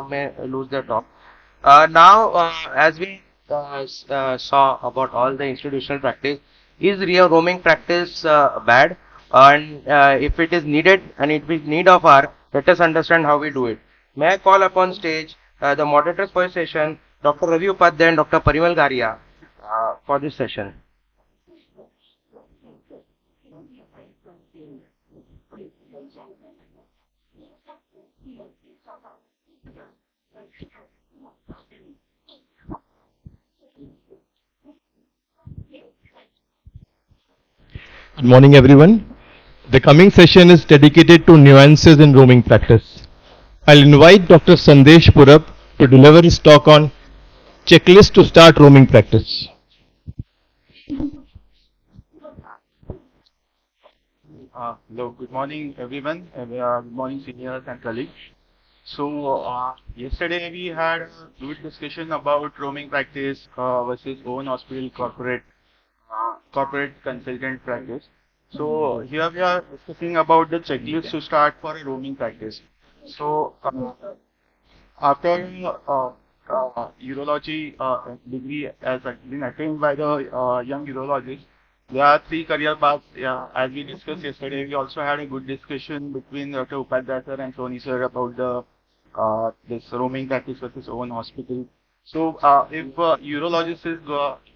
may lose their job. Now, as we saw about all the institutional practice, is real roaming practice bad? And if it is needed and it is need of our, let us understand how we do it. May I call upon stage the moderators for this session, Dr. Ravi Upadhyay and Dr. Parimal Garia, for this session. Good morning, everyone. The coming session is dedicated to nuances in roaming practice. I'll invite Dr. Sandesh Purab to deliver his talk on checklist to start roaming practice. Hello, good morning everyone. Good morning seniors and colleagues. Yesterday we had a good discussion about roaming practice versus own hospital corporate consultant practice. So here we are discussing about the checklist to start for a roaming practice. So after urology degree has been attained by the young urologist, there are three career paths. Yeah, as we discussed yesterday, we also had a good discussion between Dr. Upadhyay sir and Soni sir about the this roaming practice versus own hospital. So if urologist is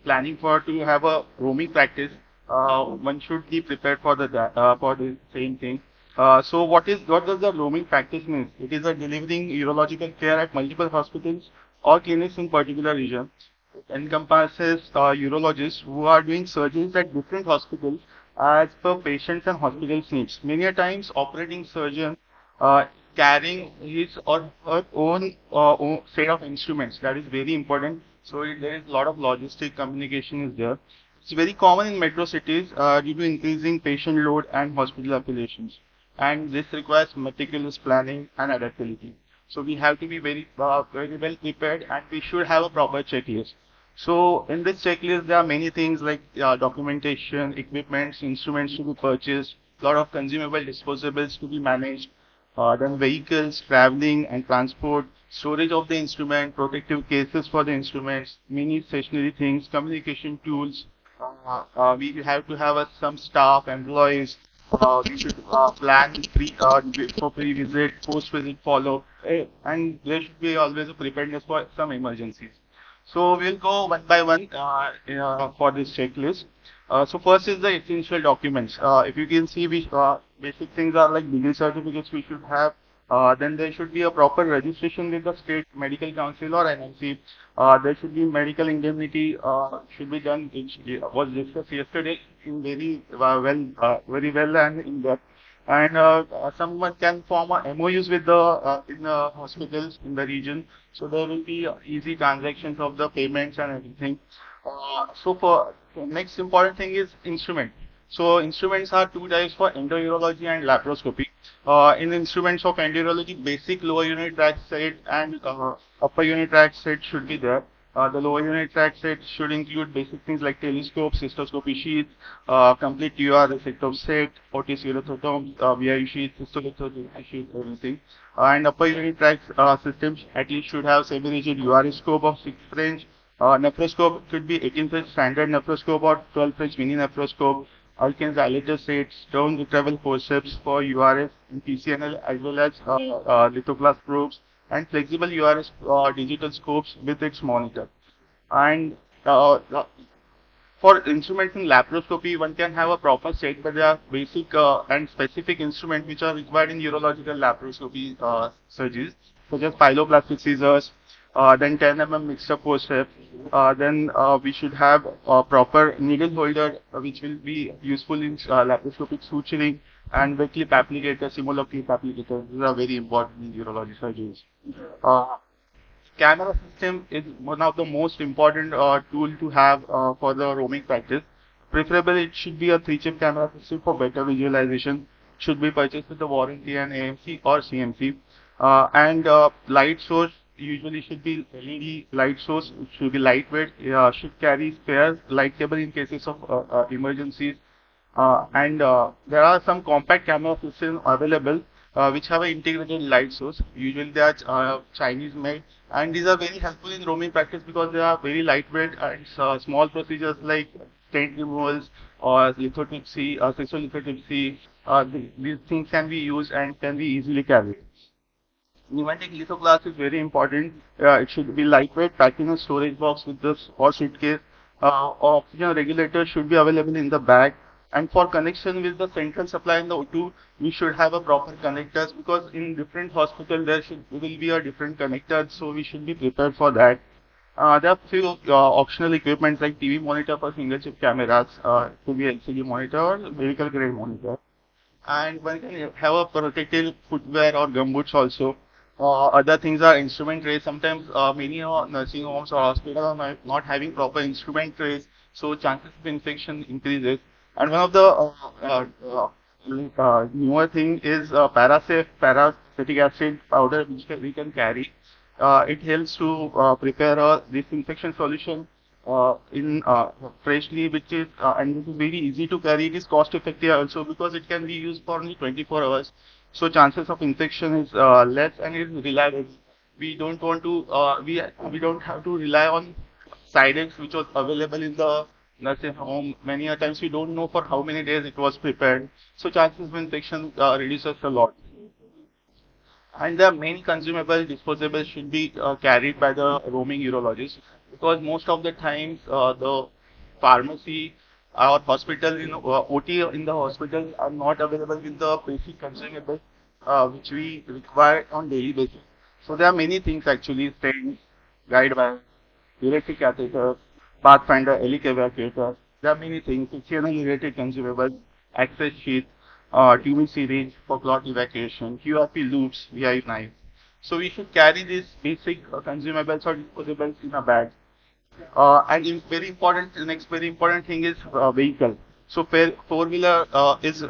planning for to have a roaming practice, one should be prepared for the same thing. What does the roaming practice mean? It is a delivering urological care at multiple hospitals or clinics in particular region. It encompasses urologists who are doing surgeries at different hospitals as per patients and hospitals needs. Many a times, operating surgeon uh, carrying his or her own set of instruments. That is very important. There is a lot of logistic communication is there. It's very common in metro cities due to increasing patient load and hospital affiliations, and this requires meticulous planning and adaptability. So we have to be very well prepared, and we should have a proper checklist. So in this checklist, there are many things like documentation, equipments, instruments to be purchased, lot of consumable disposables to be managed, then vehicles, traveling and transport, storage of the instrument, protective cases for the instruments, many stationary things, communication tools. We have to have some staff, employees. We should plan before pre-visit, post-visit follow, and there should be always a preparedness for some emergencies. So we'll go one by one for this checklist. So first is the essential documents. If you can see, basic things are like degree certificates we should have. Then there should be a proper registration with the state medical council or NMC. There should be medical indemnity should be done, which was discussed yesterday in very well and in depth. And someone can form a MOUs with the in the hospitals in the region, so there will be easy transactions of the payments and everything. So next important thing is instrument. So instruments are two types for endourology and laparoscopy. In instruments of endourology, basic lower unit tract set and upper unit tract set should be there. The lower unit tract set should include basic things like telescope, cystoscopy sheath, complete UR resectome set, Otis urethrotomes, VIU sheath, cystolithotomy sheath, everything. And upper unit tract system at least should have semi-rigid UR scope of 6 French. Nephroscope could be 18 French standard nephroscope or 12 French mini nephroscope. Alkins dilator sets, stone retrieval forceps for URS and PCNL, as well as lithoblast probes and flexible URS digital scopes with its monitor. And for instruments in laparoscopy, one can have a proper set, but there are basic and specific instruments which are required in urological laparoscopy surgeries, such as pyeloplastic scissors, then 10 mixture forceps. Then we should have a proper needle holder, which will be useful in laparoscopic suturing, and wet clip applicator, similar clip applicator. These are very important in urology surgeries. Uh, Camera system is one of the most important tool to have for the roaming practice. Preferably, it should be a three-chip camera system for better visualization. Should be purchased with the warranty and AMC or CMC. And light source usually should be LED light source. It should be lightweight. Should carry spare light cable in cases of emergencies. And there are some compact camera systems available which have an integrated light source. Usually they are Chinese made, and these are very helpful in roaming practice because they are very lightweight and small procedures like stent removals or lithotripsy, cystolithotripsy. These things can be used and can be easily carried. Pneumatic lithoglass is very important. It should be lightweight, packed in a storage box with this or suitcase. Oxygen regulator should be available in the bag. And for connection with the central supply in the O2, we should have a proper connectors because in different hospital will be a different connector, so we should be prepared for that. There are few optional equipment like TV monitor for single chip cameras, to be LCD monitor or medical grade monitor. And one can have a protective footwear or gumboots also. Other things are instrument trays. Sometimes many nursing homes or hospitals are not having proper instrument trays, so chances of infection increases. And one of the newer thing is Parasafe paracetic acid powder which we can carry. It helps to prepare a disinfection solution in freshly, which is and it is very easy to carry. It is cost effective also because it can be used for only 24 hours. So chances of infection is less and it is reliable. We don't want to we don't have to rely on Cidex which was available in the nursing home. Many a times we don't know for how many days it was prepared. So chances of infection reduces a lot. And the main consumable disposable should be carried by the roaming urologist because most of the times the pharmacy or hospital OT in the hospital are not available with the basic consumables which we require on daily basis. So there are many things actually, stents, guide wire, electric catheter, pathfinder, helic evacuator. There are many things, HNL related consumables, access sheet, tubing syringe for clot evacuation, QRP loops, VI knife. So we should carry these basic consumables or disposables in a bag. And very important, the next very important thing is vehicle. So four-wheeler is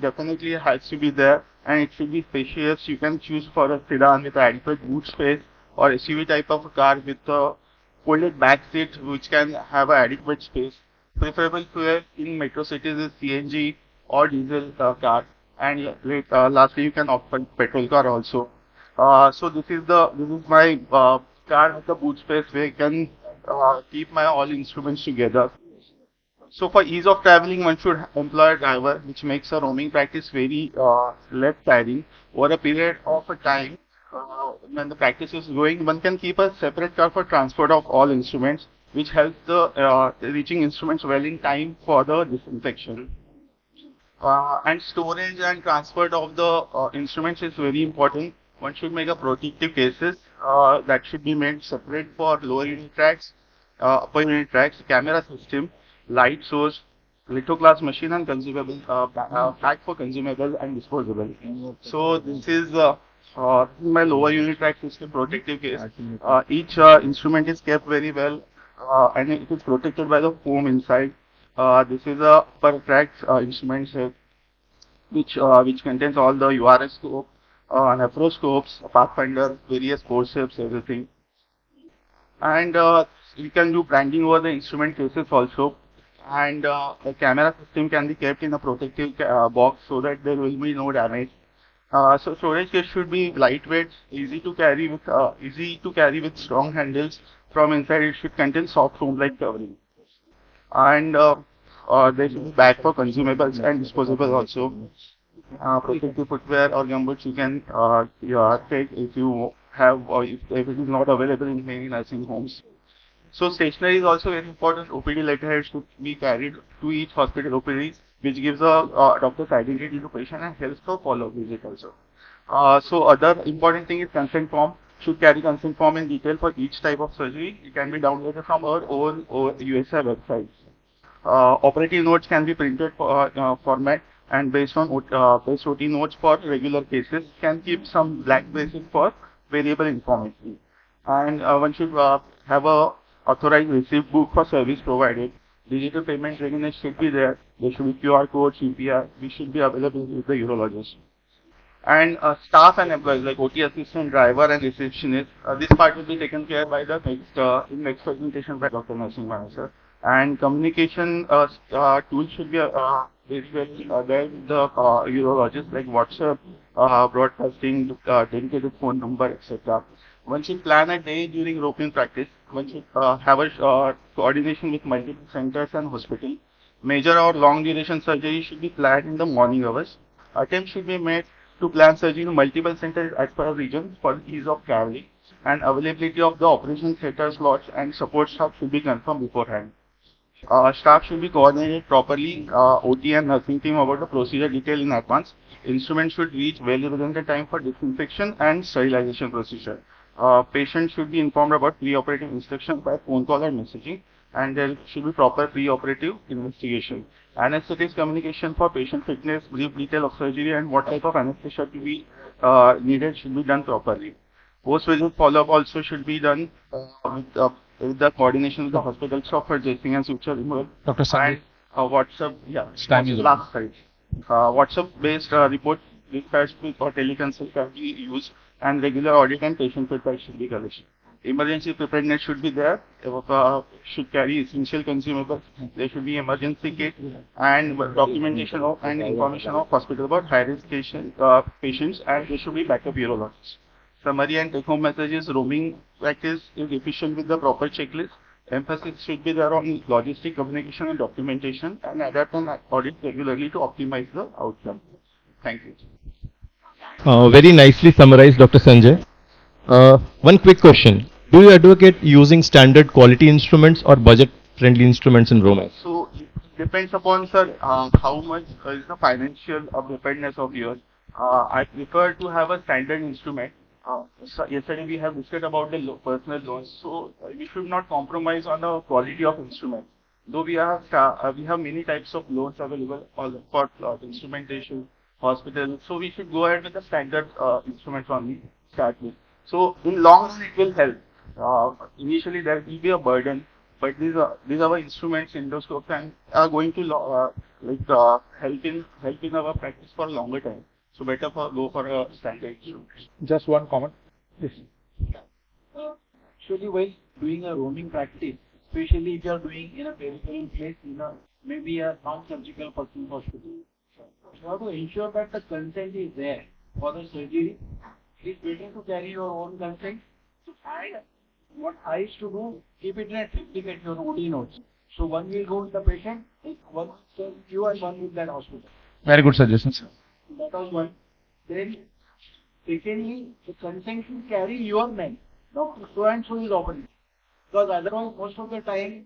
definitely has to be there and it should be spacious. You can choose for a sedan with adequate boot space or SUV type of a car with a folded back seat which can have adequate space. Preferable fuel in metro cities is CNG or diesel car, and lastly you can opt for petrol car also. So this is my car with the boot space where I can keep my all instruments together. So for ease of traveling, one should employ a driver, which makes a roaming practice very less tiring. Over a period of a time, when the practice is going, one can keep a separate car for transport of all instruments, which helps the reaching instruments well in time for the disinfection. And storage and transport of the instruments is very important. One should make a protective cases that should be made separate for lower unit tracks, upper unit tracks, camera system, light source, lithoglass machine and consumable, pack for consumable and disposable. So this is my lower unit track system protective case. Each instrument is kept very well and it is protected by the foam inside. This is a upper track instrument set which contains all the URS scope, nephroscopes, pathfinder, various forceps, everything. And we can do branding over the instrument cases also. And the camera system can be kept in a protective box so that there will be no damage. So storage case should be lightweight, easy to carry with strong handles. From inside, it should contain soft foam-like covering. And there should be bag for consumables and disposable also. Protective footwear or gumboots you can take if you have or if it is not available in many nursing homes. So stationery is also very important. OPD letterhead should be carried to each hospital OPD, which gives a doctor's identity to patient and helps for follow-up visit also. So other important thing is consent form. Should carry consent form in detail for each type of surgery. It can be downloaded from our own USA website. Operative notes can be printed for format and based on base OT notes for regular cases. Can keep some blank spaces for variable information. And one should have a authorized receipt book for service provided. Digital payment readiness should be there. There should be QR code, CPR, which should be available with the urologist. And staff and employees like OT assistant, driver and receptionist. This part will be taken care by the next presentation by Dr. Nursing Manager. And communication tool should be basically there the urologists like WhatsApp, broadcasting, dedicated phone number, etc. One should plan a day during roping practice. One should have a coordination with multiple centers and hospital. Major or long duration surgery should be planned in the morning hours. Attempts should be made to plan surgery in multiple centers as per region for ease of traveling, and availability of the operation theatre slots and support staff should be confirmed beforehand. Staff should be coordinated properly, OT and nursing team about the procedure detail in advance. Instruments should reach well within the time for disinfection and sterilization procedure. Patient should be informed about pre-operative instructions by phone call and messaging, and there should be proper pre-operative investigation. Anesthetics communication for patient fitness, brief detail of surgery, and what type of anesthesia to be needed should be done properly. Post-visit follow-up also should be done with the coordination with the hospital staff for dressing and suture removal. Dr. Sandeep, And WhatsApp, yeah, time is last slide. WhatsApp-based report dispatch or teleconsult can be used, and regular audit and patient feedback should be collected. Emergency preparedness should be there. Should carry essential consumables. There should be emergency kit and documentation of and information of hospital about high-risk patients, and there should be backup urologists. Summary and take-home messages: roaming practice is efficient with the proper checklist. Emphasis should be there on logistic communication and documentation, and adapt and audit regularly to optimize the outcome. Thank you. Very nicely summarized, Dr. Sanjay. One quick question. Do you advocate using standard quality instruments or budget-friendly instruments in roaming? So it depends upon, sir, how much is the financial preparedness of yours. I prefer to have a standard instrument. So yesterday we have discussed about the personal loans, so we should not compromise on the quality of instrument. Though we have many types of loans available for instrumentation, hospital, so we should go ahead with the standard instruments only start with. So in long run it will help. Initially there will be a burden, but these are instruments, endoscopes, and are going to help in our practice for a longer time. So better go for a standard instrument. just one comment. Yes. Actually, while doing a roaming practice, especially if you are doing in a peripheral place, maybe a non-surgical person hospital, you have to ensure that the consent is there for the surgery. It is better to carry your own consent. And what I used to do, keep it in a triplicate, your OD notes. So one will go with the patient, one will you, and one with that hospital. Very good suggestion, sir. That was one. Then, secondly, the consent should carry your name. Not so and so is operating. Because otherwise, most of the time,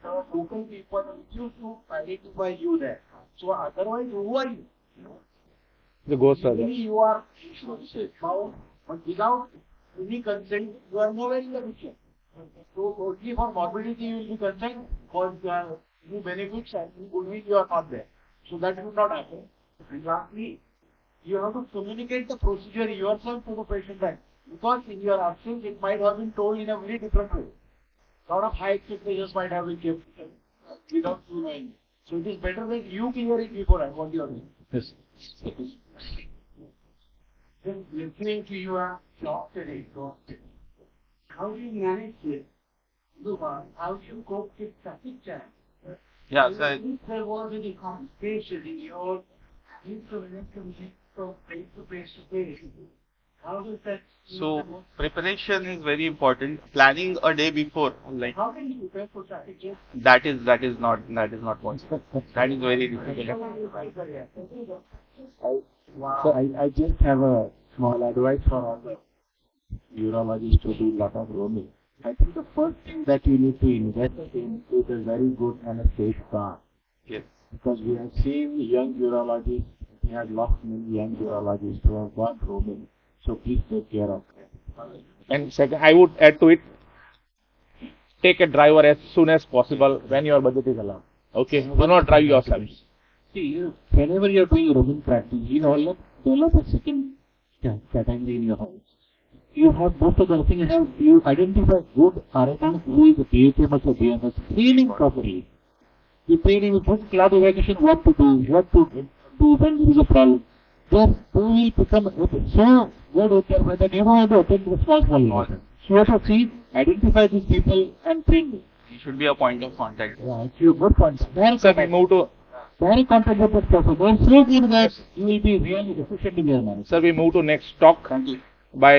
local people used to identify you there. So otherwise, who are you? The ghost Maybe you are bound, but without any consent, you are nowhere in the picture. So only for morbidity you will be concerned, for new benefits and goodwill you are not there. So that will not happen. And lastly, you have to communicate the procedure yourself to the patient back. Because in your absence, it might have been told in a very different way. A lot of high expectations might have been kept without you knowing. So it is better that you clear it beforehand what you are doing. Yes. Then listening to your talk today, how do you manage it? How do you cope with traffic jam? Yeah, If there was any constipation in your communication from face to face to face, how does that? So preparation is very important. Planning a day before, like How can you prepare for traffic jam? that is not possible. That is very difficult. So I just have a small advice for all the urologists to do a lot of roaming. I think the first thing that you need to invest in is a very good and a safe car. Yes. Because we have seen young urologists, we have lost many young urologists who have gone roaming. So please take care of them. And second, I would add to it, take a driver as soon as possible when your budget is allowed. Okay, do not drive yourself. See, whenever you are doing roaming practice, you develop a second category in your house. You have most of the things, you identify good RMS who is a BHMS or BMS, training properly. You train him with class evacuation, what to do when there is a problem. Then who will become so good with them that you know how to attend the small meeting. So you have to see, identify these people and train them. He should be a point of contact. Yeah, it's your good points. Well, Sir, we move to very contributed person. They still give that you will be really efficient in your management. Sir, we move to next talk by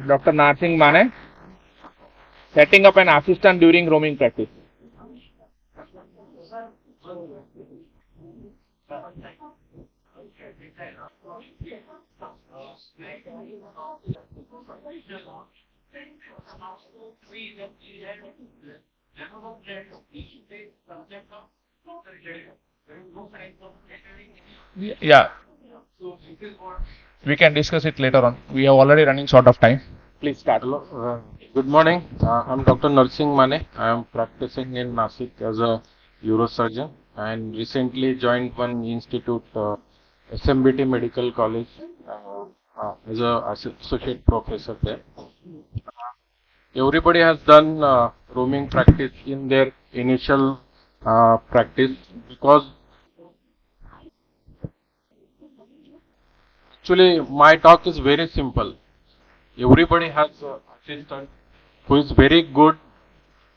Dr. Narsingh Mane. Setting up an assistant during roaming practice. Yeah, we can discuss it later on. We are already running short of time. Please start. Hello, good morning. I'm Dr. Narsingh Mane. I am practicing in Nasik as a neurosurgeon and recently joined one institute, SMBT Medical College, as a associate professor there. Everybody has done roaming practice in their initial practice because actually my talk is very simple. Everybody has an assistant who is very good,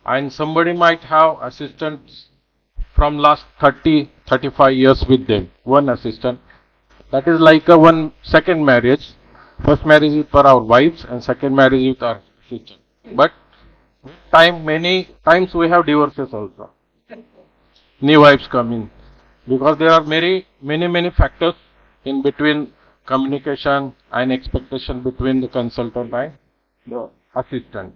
and somebody might have assistants from last 35 years with them. One assistant. That is like a one second marriage. First marriage with our wives and second marriage with our assistant. But many times we have divorces also. New wives come in because there are many factors in between communication and expectation between the consultant and the assistant.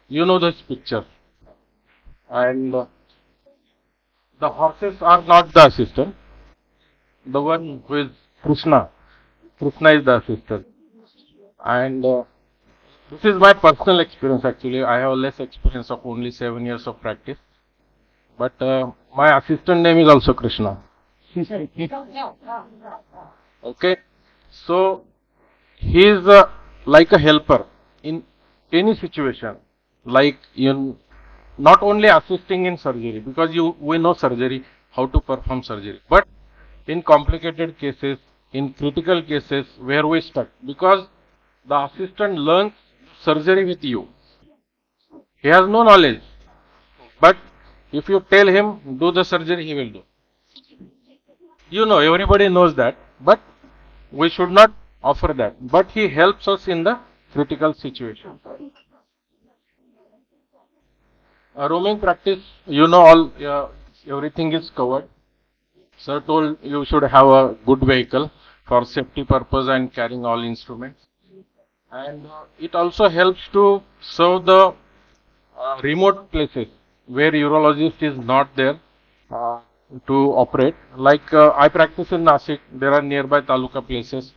You know this picture, and the horses are not the assistant. The one who is Krishna is the assistant, and this is my personal experience actually. I have less experience of only 7 years of practice. But my assistant name is also Krishna. Okay. So he is like a helper in any situation. Like in not only assisting in surgery, because we know surgery, how to perform surgery, but in complicated cases, in critical cases where we stuck, because the assistant learns surgery with you. He has no knowledge, but if you tell him do the surgery, he will do. You know, everybody knows that, but we should not offer that. But he helps us in the critical situation. Roaming practice, you know, everything is covered. Sir told you should have a good vehicle for safety purpose and carrying all instruments. And it also helps to serve the remote places where urologist is not there to operate. Like I practice in Nasik, there are nearby taluka places.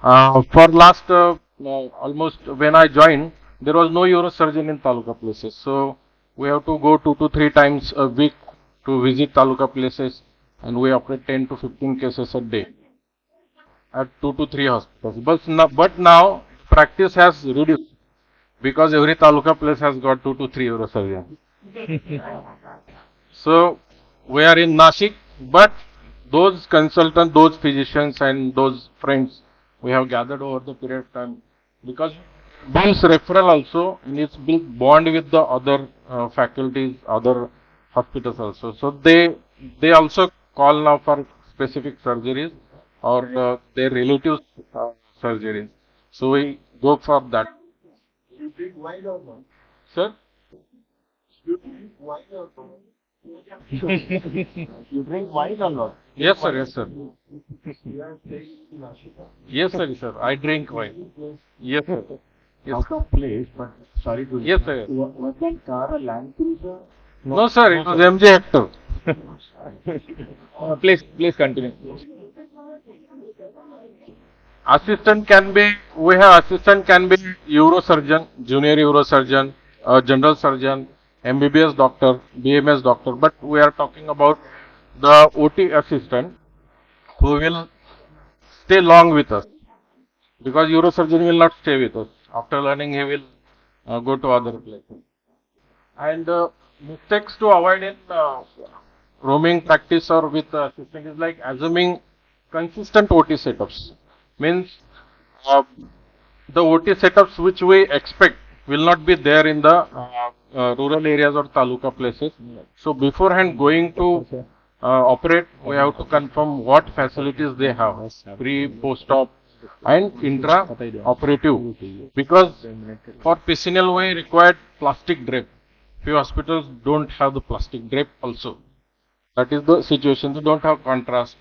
For last almost when I joined, there was no neurosurgeon in taluka places. So we have to go 2 to 3 times a week to visit taluka places, and we operate 10 to 15 cases a day at 2 to 3 hospitals. But now practice has reduced because every taluka place has got 2 to 3 neurosurgeons. So we are in Nasik, but those consultants, those physicians and those friends we have gathered over the period of time, because builds referral also, needs build bond with the other faculties, other hospitals also. So they also call now for specific surgeries or their relatives surgeries. So we go for that. You drink wine or not? Sir? You drink wine or not? You drink wine or not? Yes, sir. Yes, sir. You are staying in Nashik. Yes, sir. Yes, sir. I drink wine. Yes, sir. Yes, Out of place, but sorry to yes, sir. Was that car a Land Cruiser? No, sir. It was MJ Hector. Please continue. Assistant can be, we have assistant can be neurosurgeon, junior neurosurgeon, general surgeon, MBBS doctor, BMS doctor, but we are talking about the OT assistant who will stay long with us, because neurosurgeon will not stay with us. After learning, he will go to other places. And mistakes to avoid in roaming practice or with assistant is like assuming consistent OT setups. Means uh, the OT setups which we expect will not be there in the rural areas or taluka places. So beforehand going to operate, we have to confirm what facilities they have, pre, post-op and intra-operative. Because for PCNL we required plastic drape. Few hospitals don't have the plastic drape also. That is the situation. They don't have contrast.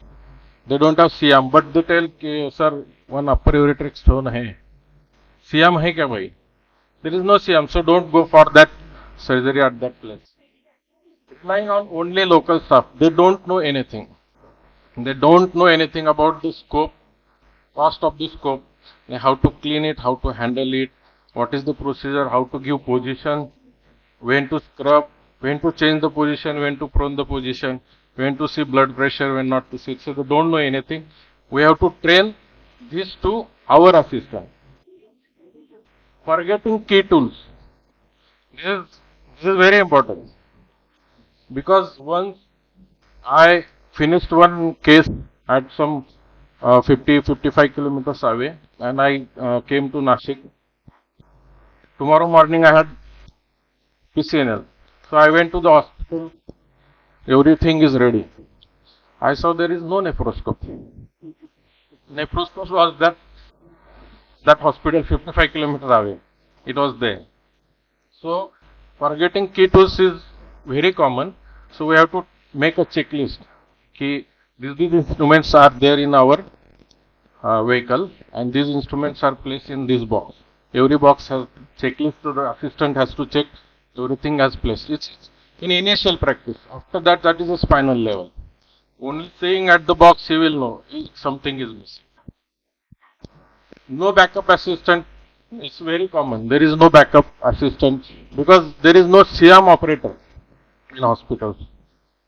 They don't have CM, but they tell, sir, one upper ureteric stone hai. CM hai kya bhai? There is no CM, so don't go for that surgery at that place. Relying on only local staff, they don't know anything. They don't know anything about the scope, cost of the scope, how to clean it, how to handle it, what is the procedure, how to give position, when to scrub, when to change the position, when to prone the position, when to see blood pressure, when not to see. So they don't know anything. We have to train this to our assistant. Forgetting key tools. This is very important. Because once I finished one case at some 55 kilometers away and I came to Nashik. Tomorrow morning I had PCNL. So I went to the hospital. Everything is ready. I saw there is no nephroscope. Nephroscope was that hospital 55 kilometers away. It was there. So forgetting key tools is very common. So we have to make a checklist. These instruments are there in our vehicle and these instruments are placed in this box. Every box has checklist, so the assistant has to check everything has placed. It's in initial practice. After that, that is a spinal level. Only seeing at the box, he will know if something is missing. No backup assistant. It's very common. There is no backup assistant because there is no CM operator in hospitals.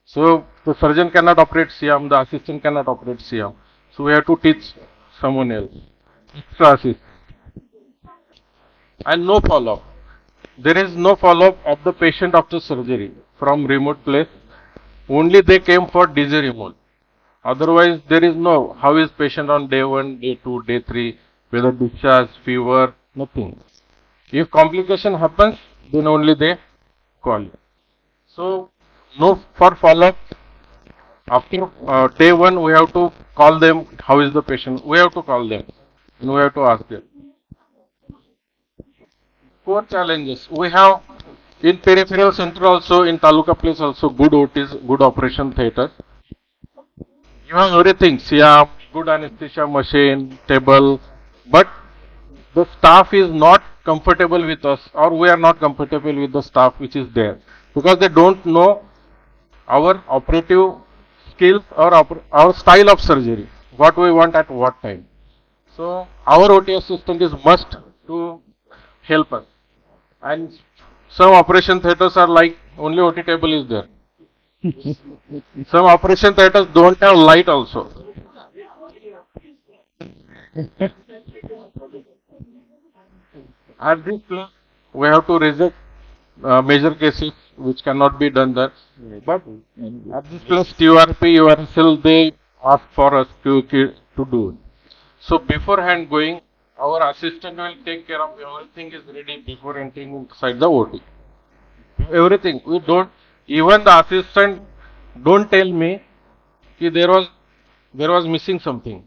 So the surgeon cannot operate CM, the assistant cannot operate CM. So we have to teach someone else. Extra assist. And no follow-up. There is no follow-up of the patient after surgery from remote place. Only they came for disease removal. Otherwise, there is no how is patient on day 1, day 2, day 3, whether discharge, fever, nothing. If complication happens, then only they call you. So, no for follow-up. After day 1, we have to call them, how is the patient? We have to call them and we have to ask them. 4 challenges. We have in peripheral center also, in taluka place also, good OTs, good operation theatre. You have everything, CM, good anesthesia machine, table, but the staff is not comfortable with us or we are not comfortable with the staff which is there because they don't know our operative skills or our style of surgery, what we want at what time. So our OT assistant is must to help us. And some operation theatres are like only OT table is there. Some operation theatres don't have light also. At this place, we have to reject major cases which cannot be done there. But at this place, TURP, URSL, they ask for us to do it. So beforehand going, our assistant will take care of everything is ready before entering inside the OT. Everything. We don't, even the assistant don't tell me that there was missing something.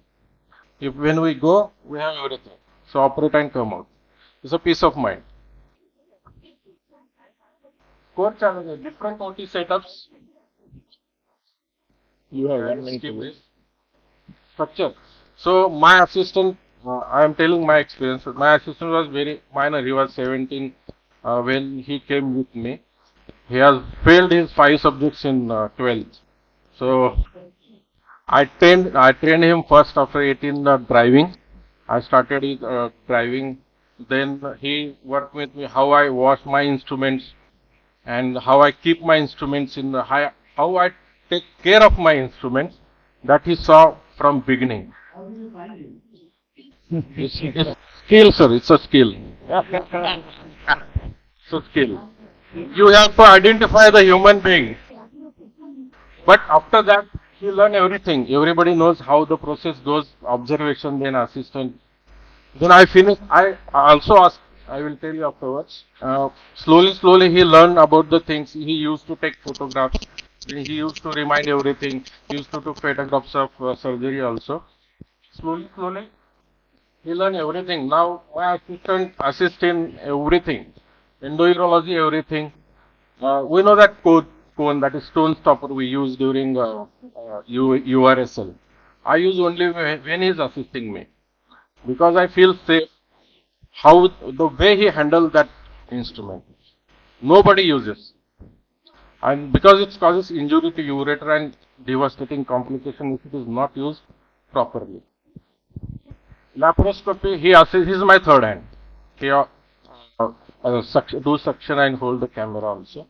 If when we go, we have everything. So operate and come out. It's a peace of mind. Core challenges, different OT setups. You have one Skip minute. this. Structure. So my assistant, I am telling my experience. My assistant was very minor. He was 17 when he came with me. He has failed his 5 subjects in 12th. So I trained him first after 18 driving. I started with driving. Then he worked with me how I wash my instruments and how I keep my instruments in the how I take care of my instruments. That he saw from beginning. It's skill, sir. It's a skill. It's a skill. You have to identify the human being. But after that, you learn everything. Everybody knows how the process goes. Observation, then assistant. Then I finished. I also asked. I will tell you afterwards. Slowly, he learned about the things. He used to take photographs. He used to remind everything. He used to take photographs of surgery also. Slowly, he learned everything. Now my assistant assists in everything. Endourology, everything. We know that cone, that is stone stopper we use during URSL. I use only when he is assisting me because I feel safe. How the way he handled that instrument, nobody uses, and because it causes injury to ureter and devastating complication if it is not used properly. Laparoscopy, he assists. He is my third hand. He do suction and hold the camera also.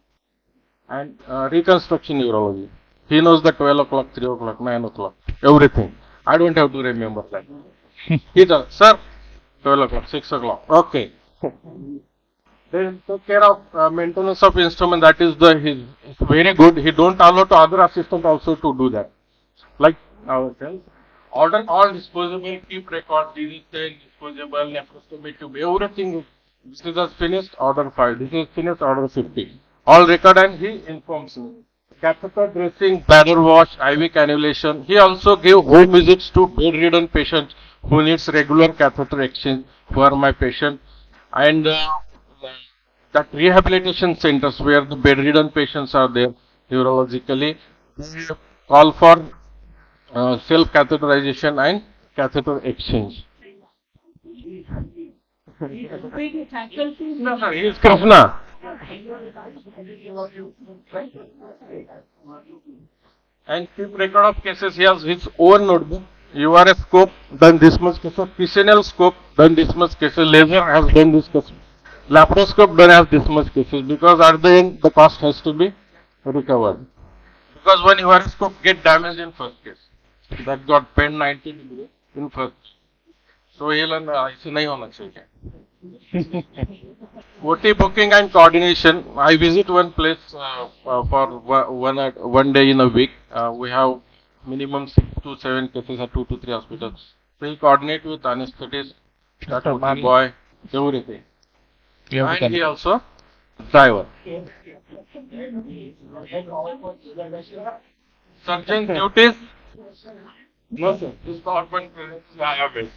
And reconstruction urology. He knows the 12 o'clock, 3 o'clock, 9 o'clock, everything. I don't have to remember that. He does, sir, 12 o'clock, 6 o'clock. Okay. They take care of maintenance of instrument. That is he's very good. He don't allow to other assistant also to do that. Like ourselves. Order all disposable, keep records, disease stain, disposable, nephrostomy tube, everything. This is just finished, order 5. This is finished, order 50. All record and he informs me. Catheter dressing, bladder wash, IV cannulation. He also gave home visits to bedridden patients who needs regular catheter exchange for my patient. And that rehabilitation centers where the bedridden patients are there urologically, we call for self-catheterization and catheter exchange. No, he is Krishna. And keep record of cases. He has his own notebook. URS scope, done this much cases. PCNL scope, done this much cases. Laser has done this cases. Laparoscope done has this much cases. Because at the end, the cost has to be recovered. Because when URS scope get damaged in first case, that got bent 90 degrees in first. So he'll ऐसे नहीं होना चाहिए. OT booking and coordination. I visit one place for one day in a week. We have minimum 6 to 7 cases at 2 to 3 hospitals. So he coordinate with anesthetist, that OT boy, everything. And he also driver. Surgeon duties. No sir, this government clinic is IRS.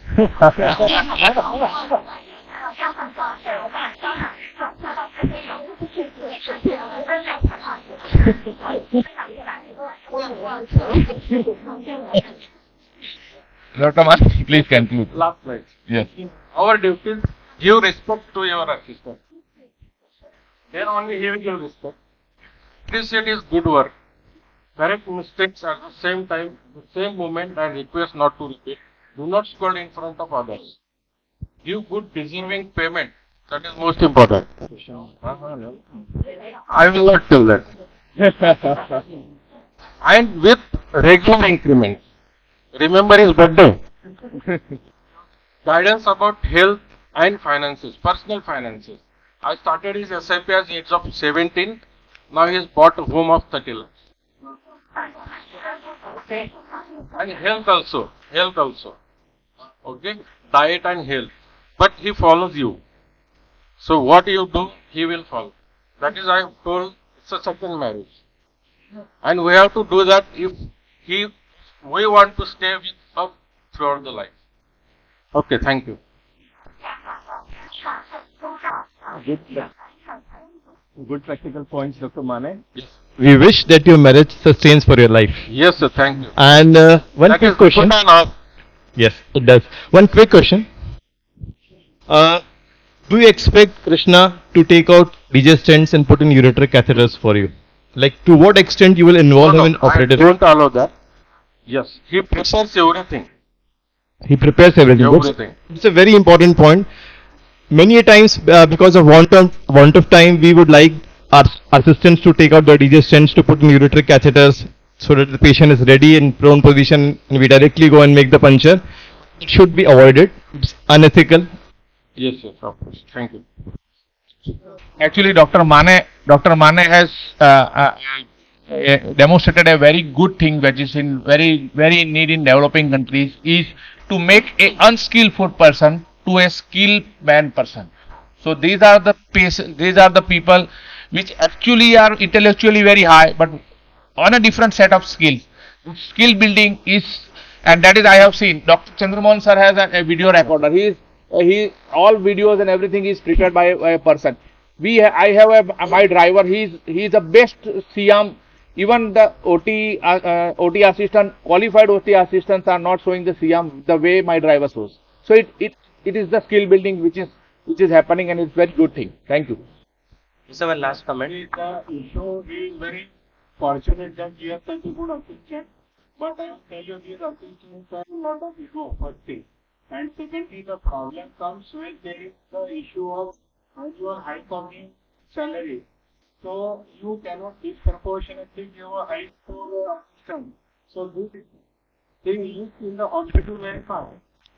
Dr. Man, please conclude. Last slide. Yes. Our duty is give respect to your assistant. Then only he will give respect. Appreciate his good work. Correct mistakes at the same time, the same moment, and request not to repeat. Do not scold in front of others. Give good deserving payment. That is most important. I will not tell that. And with regular increments. Remember his birthday. Guidance about health and finances, personal finances. I started his SIP at the age of 17. Now he has bought a home of 30 lakhs. And health also. Okay, diet and health. But he follows you. So what you do, he will follow. That is, I told, it's a second marriage. And we have to do that if we want to stay with us throughout the life. Okay, thank you. Good practical points, Dr. Mane. Yes. We wish that your marriage sustains for your life. Yes, sir, thank you. And one That quick is question. good enough. Yes, it does. One quick question. Do you expect Krishna to take out DJ stents and put in ureter catheters for you? Like, to what extent you will involve him in operative? I don't allow that. Yes, he prepares everything. He prepares everything. Everything. It's a very important point. Many a times, because of want of time, we would like our assistants to take out the DJ stents to put in ureter catheters so that the patient is ready in prone position and we directly go and make the puncture. It should be avoided. It's unethical. Yes, of course. Thank you. Actually, Dr. Mane has demonstrated a very good thing, which is in very need in developing countries, is to make a unskillful person to a skilled man person. So these are the people which actually are intellectually very high, but on a different set of skills. Skill building is, and that is I have seen. Dr. Chandramohan sir has a video recorder. He all videos and everything is prepared by a person. I have my driver. He is the best CM. Even the OT assistant, qualified OT assistants are not showing the CM the way my driver shows. So it is the skill building which is happening, and it's very good thing. Thank you. Sir, one last comment. The issue is very fortunate that we have such a good assistant, but I will tell you these assistants have a lot of ego, first thing. And secondly, the problem comes when there is the issue of your high coming salary. So you cannot disproportionately give a high to the assistant. So this thing is in the hospital very fast.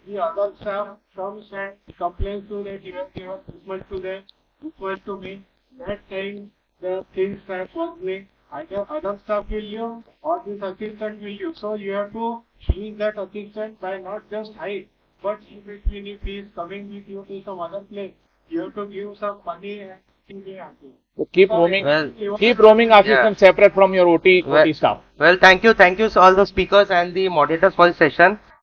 The other staff comes and complains to that you have given this much to them, this much to me. That time the things start working. Either other staff will leave or this assistant will leave. So you have to choose that assistant by not just height, but in between if he is coming with you to some other place, you have to give some money and So keep roaming Well, assistant separate from your OT Well- staff. Well, thank you to all the speakers and the moderators for the session.